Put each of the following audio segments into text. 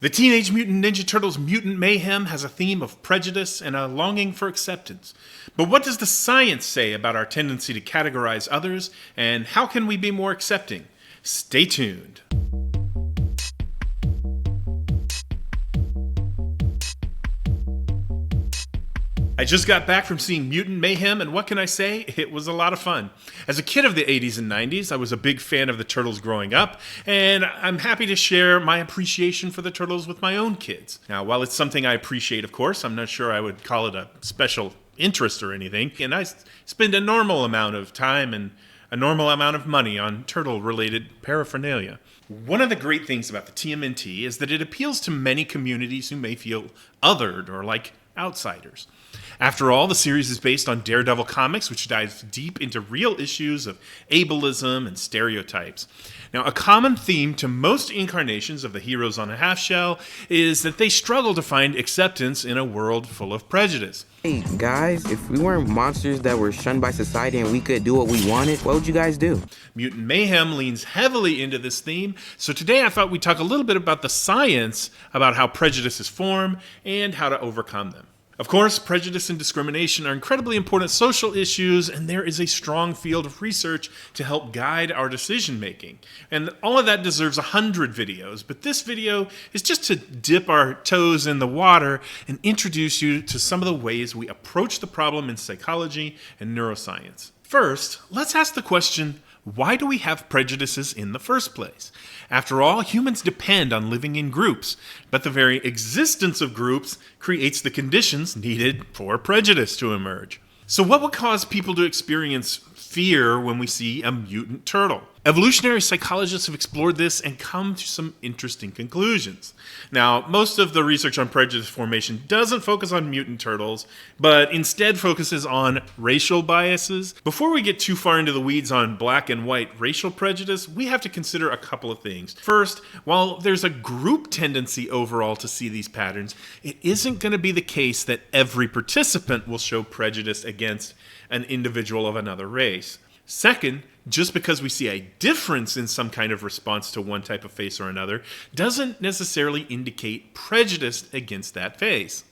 The Teenage Mutant Ninja Turtles Mutant Mayhem has a theme of prejudice and a longing for acceptance. But what does the science say about our tendency to categorize others, and how can we be more accepting? Stay tuned. I just got back from seeing Mutant Mayhem, and what can I say? It was a lot of fun. As a kid of the 80s and 90s, I was a big fan of the Turtles growing up, and I'm happy to share my appreciation for the Turtles with my own kids. Now, while it's something I appreciate, of course, I'm not sure I would call it a special interest or anything, and I spend a normal amount of time and a normal amount of money on turtle-related paraphernalia. One of the great things about the TMNT is that it appeals to many communities who may feel othered or like outsiders. After all, the series is based on Daredevil comics, which dives deep into real issues of ableism and stereotypes. Now, a common theme to most incarnations of the heroes on a half shell is that they struggle to find acceptance in a world full of prejudice. Hey, guys, if we weren't monsters that were shunned by society and we could do what we wanted, what would you guys do? Mutant Mayhem leans heavily into this theme, so today I thought we'd talk a little bit about the science about how prejudices form and how to overcome them. Of course, prejudice and discrimination are incredibly important social issues, and there is a strong field of research to help guide our decision making. And all of that deserves 100 videos, but this video is just to dip our toes in the water and introduce you to some of the ways we approach the problem in psychology and neuroscience. First, let's ask the question, why do we have prejudices in the first place? After all, humans depend on living in groups, but the very existence of groups creates the conditions needed for prejudice to emerge. So what would cause people to experience fear when we see a mutant turtle? Evolutionary psychologists have explored this and come to some interesting conclusions. Now, most of the research on prejudice formation doesn't focus on mutant turtles, but instead focuses on racial biases. Before we get too far into the weeds on black and white racial prejudice, we have to consider a couple of things. First, while there's a group tendency overall to see these patterns, it isn't going to be the case that every participant will show prejudice against an individual of another race. Second, just because we see a difference in some kind of response to one type of face or another doesn't necessarily indicate prejudice against that face.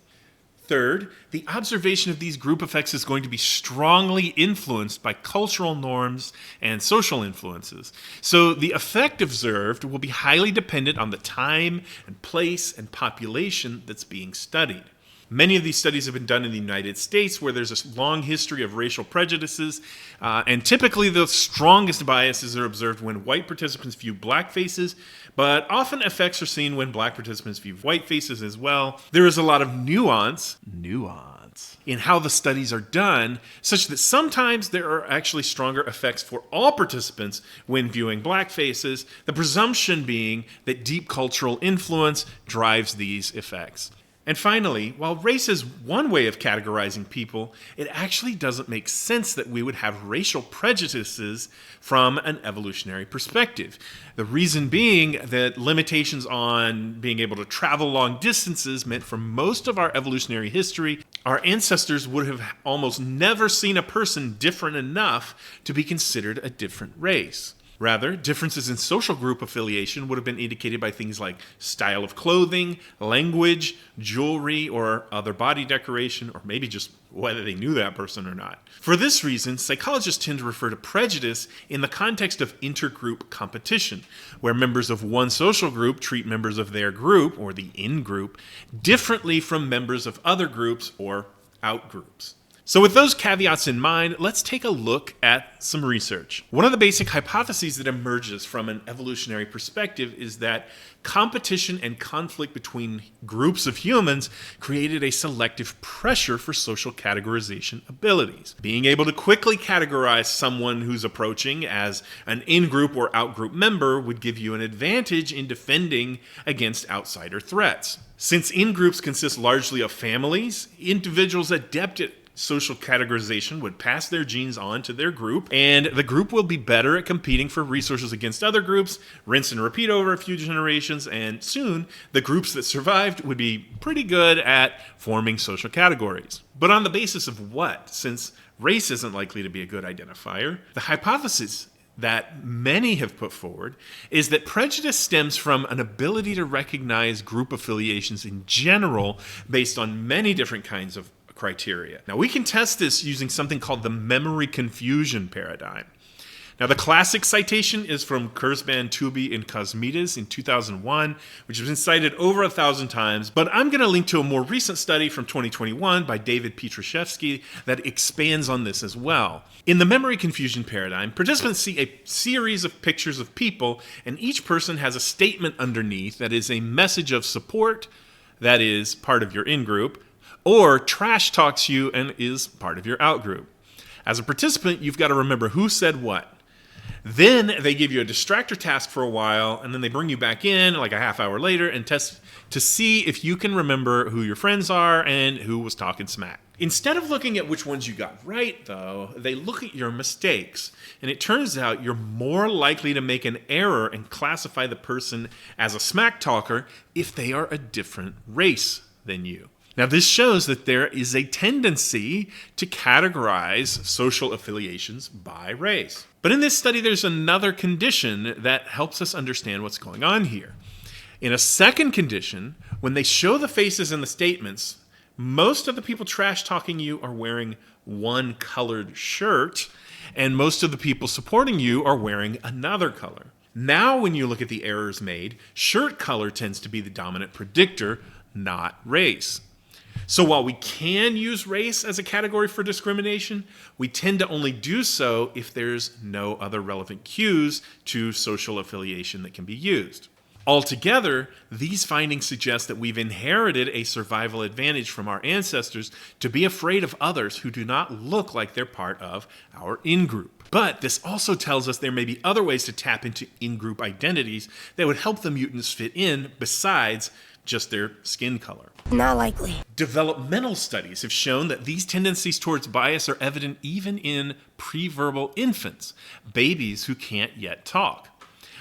Third, the observation of these group effects is going to be strongly influenced by cultural norms and social influences. So the effect observed will be highly dependent on the time and place and population that's being studied. Many of these studies have been done in the United States, where there's a long history of racial prejudices, and typically the strongest biases are observed when white participants view black faces, but often effects are seen when black participants view white faces as well. There is a lot of nuance in how the studies are done, such that sometimes there are actually stronger effects for all participants when viewing black faces, the presumption being that deep cultural influence drives these effects. And finally, while race is one way of categorizing people, it actually doesn't make sense that we would have racial prejudices from an evolutionary perspective. The reason being that limitations on being able to travel long distances meant for most of our evolutionary history, our ancestors would have almost never seen a person different enough to be considered a different race. Rather, differences in social group affiliation would have been indicated by things like style of clothing, language, jewelry, or other body decoration, or maybe just whether they knew that person or not. For this reason, psychologists tend to refer to prejudice in the context of intergroup competition, where members of one social group treat members of their group, or the in-group, differently from members of other groups or out-groups. So with those caveats in mind, let's take a look at some research. One of the basic hypotheses that emerges from an evolutionary perspective is that competition and conflict between groups of humans created a selective pressure for social categorization abilities. Being able to quickly categorize someone who's approaching as an in-group or out-group member would give you an advantage in defending against outsider threats. Since in-groups consist largely of families, individuals adept at social categorization would pass their genes on to their group, and the group will be better at competing for resources against other groups, rinse and repeat over a few generations, and soon the groups that survived would be pretty good at forming social categories. But on the basis of what? Since race isn't likely to be a good identifier, the hypothesis that many have put forward is that prejudice stems from an ability to recognize group affiliations in general based on many different kinds of criteria. Now, we can test this using something called the memory confusion paradigm. Now, the classic citation is from Kurzban, Tooby, and Kosmides in 2001, which has been cited over 1,000 times, but I'm going to link to a more recent study from 2021 by David Pietraszewski that expands on this as well. In the memory confusion paradigm, participants see a series of pictures of people, and each person has a statement underneath that is a message of support, that is part of your in-group, or trash talks you and is part of your out-group. As a participant, you've got to remember who said what. Then they give you a distractor task for a while, and then they bring you back in like a half hour later and test to see if you can remember who your friends are and who was talking smack. Instead of looking at which ones you got right, though, they look at your mistakes. And it turns out you're more likely to make an error and classify the person as a smack talker if they are a different race than you. Now, this shows that there is a tendency to categorize social affiliations by race. But in this study, there's another condition that helps us understand what's going on here. In a second condition, when they show the faces in the statements, most of the people trash talking you are wearing one colored shirt, and most of the people supporting you are wearing another color. Now, when you look at the errors made, shirt color tends to be the dominant predictor, not race. So while we can use race as a category for discrimination, we tend to only do so if there's no other relevant cues to social affiliation that can be used. Altogether, these findings suggest that we've inherited a survival advantage from our ancestors to be afraid of others who do not look like they're part of our in-group. But this also tells us there may be other ways to tap into in-group identities that would help the mutants fit in besides just their skin color. Not likely. Developmental studies have shown that these tendencies towards bias are evident even in pre-verbal infants, babies who can't yet talk.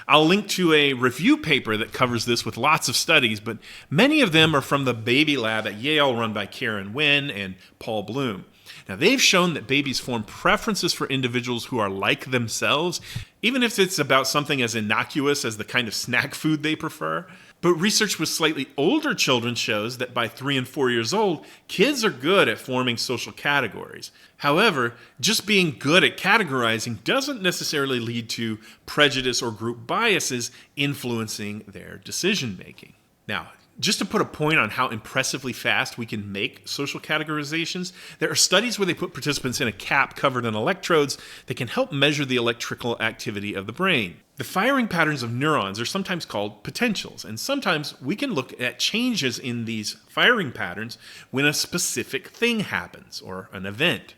I'll link to a review paper that covers this with lots of studies, but many of them are from the Baby Lab at Yale run by Karen Wynn and Paul Bloom. Now, they've shown that babies form preferences for individuals who are like themselves, even if it's about something as innocuous as the kind of snack food they prefer. But research with slightly older children shows that by 3 and 4 years old, kids are good at forming social categories. However, just being good at categorizing doesn't necessarily lead to prejudice or group biases influencing their decision making. Now, just to put a point on how impressively fast we can make social categorizations, there are studies where they put participants in a cap covered in electrodes that can help measure the electrical activity of the brain. The firing patterns of neurons are sometimes called potentials, and sometimes we can look at changes in these firing patterns when a specific thing happens, or an event.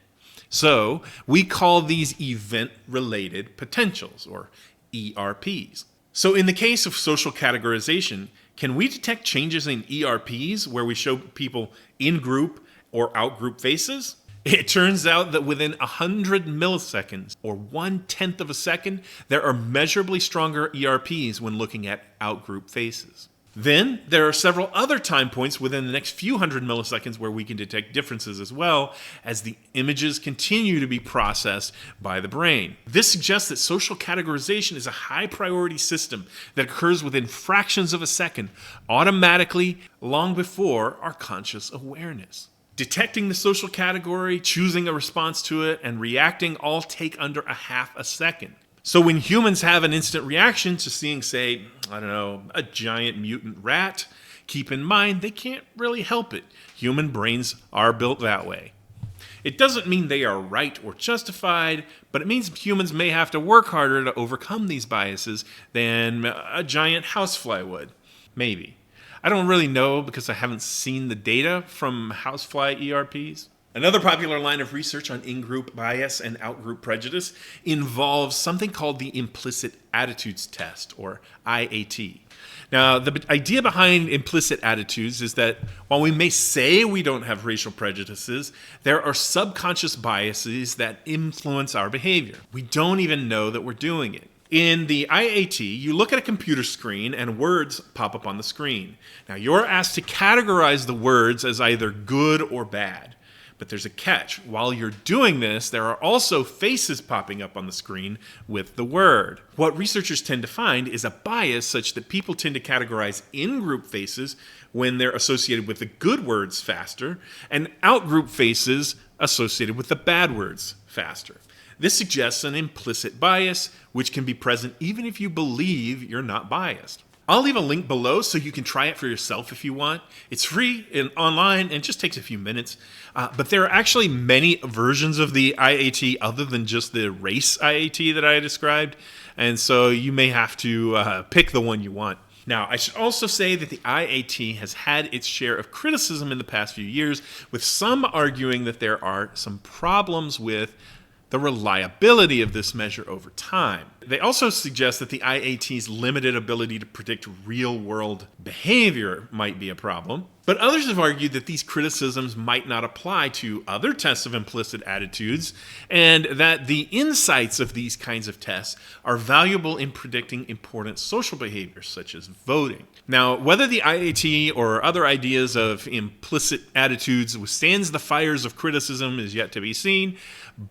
So, we call these event-related potentials, or ERPs. So in the case of social categorization, can we detect changes in ERPs where we show people in-group or out-group faces? It turns out that within 100 milliseconds, or 1/10 of a second, there are measurably stronger ERPs when looking at out-group faces. Then, there are several other time points within the next few hundred milliseconds where we can detect differences as well as the images continue to be processed by the brain. This suggests that social categorization is a high priority system that occurs within fractions of a second, automatically, long before our conscious awareness. Detecting the social category, choosing a response to it, and reacting all take under a half a second. So when humans have an instant reaction to seeing, say, a giant mutant rat, keep in mind they can't really help it. Human brains are built that way. It doesn't mean they are right or justified, but it means humans may have to work harder to overcome these biases than a giant housefly would. Maybe. I don't really know because I haven't seen the data from housefly ERPs. Another popular line of research on in-group bias and out-group prejudice involves something called the implicit attitudes test, or IAT. Now, the idea behind implicit attitudes is that while we may say we don't have racial prejudices, there are subconscious biases that influence our behavior. We don't even know that we're doing it. In the IAT, you look at a computer screen and words pop up on the screen. Now, you're asked to categorize the words as either good or bad. But there's a catch. While you're doing this, there are also faces popping up on the screen with the word. What researchers tend to find is a bias such that people tend to categorize in-group faces when they're associated with the good words faster, and out-group faces associated with the bad words faster. This suggests an implicit bias, which can be present even if you believe you're not biased. I'll leave a link below so you can try it for yourself if you want. It's free and online and just takes a few minutes. But there are actually many versions of the IAT other than just the race IAT that I described. And so you may have to pick the one you want. Now, I should also say that the IAT has had its share of criticism in the past few years, with some arguing that there are some problems with the reliability of this measure over time. They also suggest that the IAT's limited ability to predict real-world behavior might be a problem. But others have argued that these criticisms might not apply to other tests of implicit attitudes, and that the insights of these kinds of tests are valuable in predicting important social behaviors, such as voting. Now, whether the IAT or other ideas of implicit attitudes withstands the fires of criticism is yet to be seen,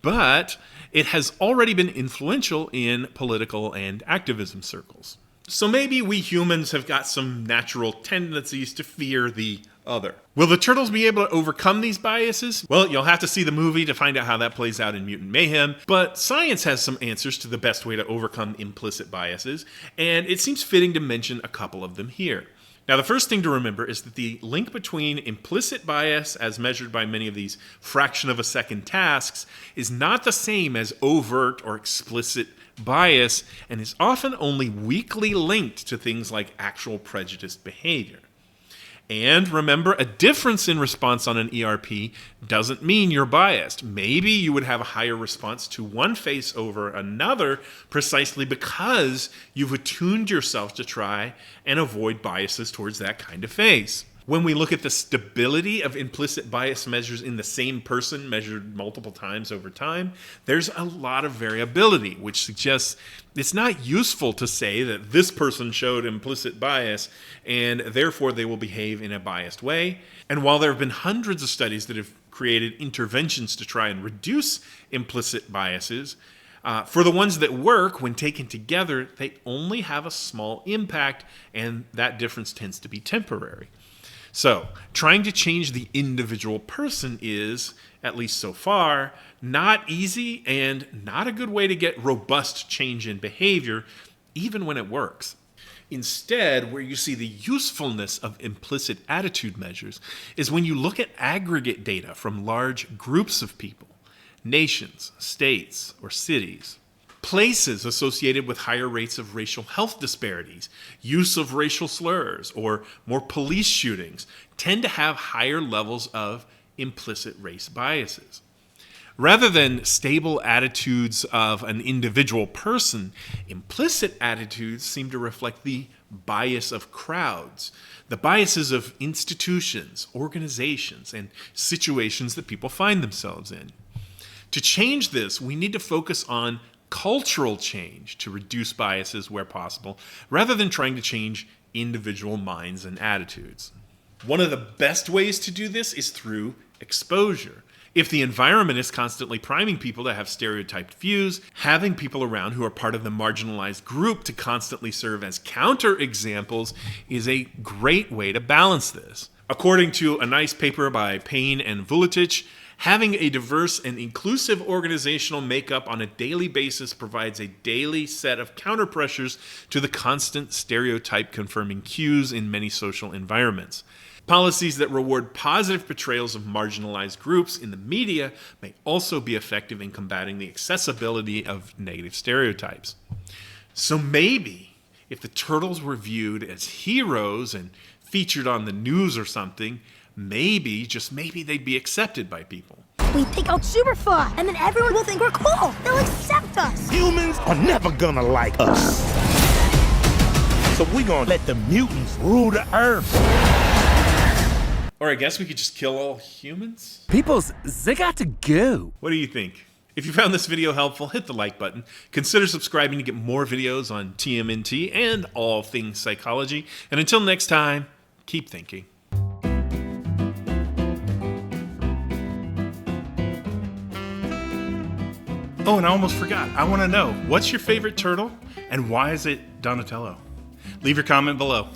but it has already been influential in political and activism circles. So maybe we humans have got some natural tendencies to fear the other. Will the turtles be able to overcome these biases? Well, you'll have to see the movie to find out how that plays out in Mutant Mayhem, but science has some answers to the best way to overcome implicit biases, and it seems fitting to mention a couple of them here. Now, the first thing to remember is that the link between implicit bias, as measured by many of these fraction of a second tasks, is not the same as overt or explicit bias, and is often only weakly linked to things like actual prejudiced behavior. And remember, a difference in response on an ERP doesn't mean you're biased. Maybe you would have a higher response to one face over another precisely because you've attuned yourself to try and avoid biases towards that kind of face. When we look at the stability of implicit bias measures in the same person measured multiple times over time, there's a lot of variability, which suggests it's not useful to say that this person showed implicit bias and therefore they will behave in a biased way. And while there have been hundreds of studies that have created interventions to try and reduce implicit biases, for the ones that work, when taken together, they only have a small impact, and that difference tends to be temporary. So, trying to change the individual person is, at least so far, not easy and not a good way to get robust change in behavior, even when it works. Instead, where you see the usefulness of implicit attitude measures is when you look at aggregate data from large groups of people, nations, states, or cities. Places associated with higher rates of racial health disparities, use of racial slurs, or more police shootings tend to have higher levels of implicit race biases. Rather than stable attitudes of an individual person, implicit attitudes seem to reflect the bias of crowds, the biases of institutions, organizations, and situations that people find themselves in. To change this, we need to focus on cultural change to reduce biases where possible, rather than trying to change individual minds and attitudes. One of the best ways to do this is through exposure. If the environment is constantly priming people to have stereotyped views, having people around who are part of the marginalized group to constantly serve as counterexamples is a great way to balance this. According to a nice paper by Payne and Vuletich, having a diverse and inclusive organizational makeup on a daily basis provides a daily set of counterpressures to the constant stereotype-confirming cues in many social environments. Policies that reward positive portrayals of marginalized groups in the media may also be effective in combating the accessibility of negative stereotypes. So maybe, if the turtles were viewed as heroes and featured on the news or something, maybe, just maybe, they'd be accepted by people. We think out super fun, and then everyone will think we're cool. They'll accept us. Humans are never gonna like us. So we're gonna let the mutants rule the earth. Or I guess we could just kill all humans? Peoples, they got to go. What do you think? If you found this video helpful, hit the like button. Consider subscribing to get more videos on TMNT and all things psychology. And until next time, keep thinking. Oh, and I almost forgot. I want to know, what's your favorite turtle and why is it Donatello? Leave your comment below.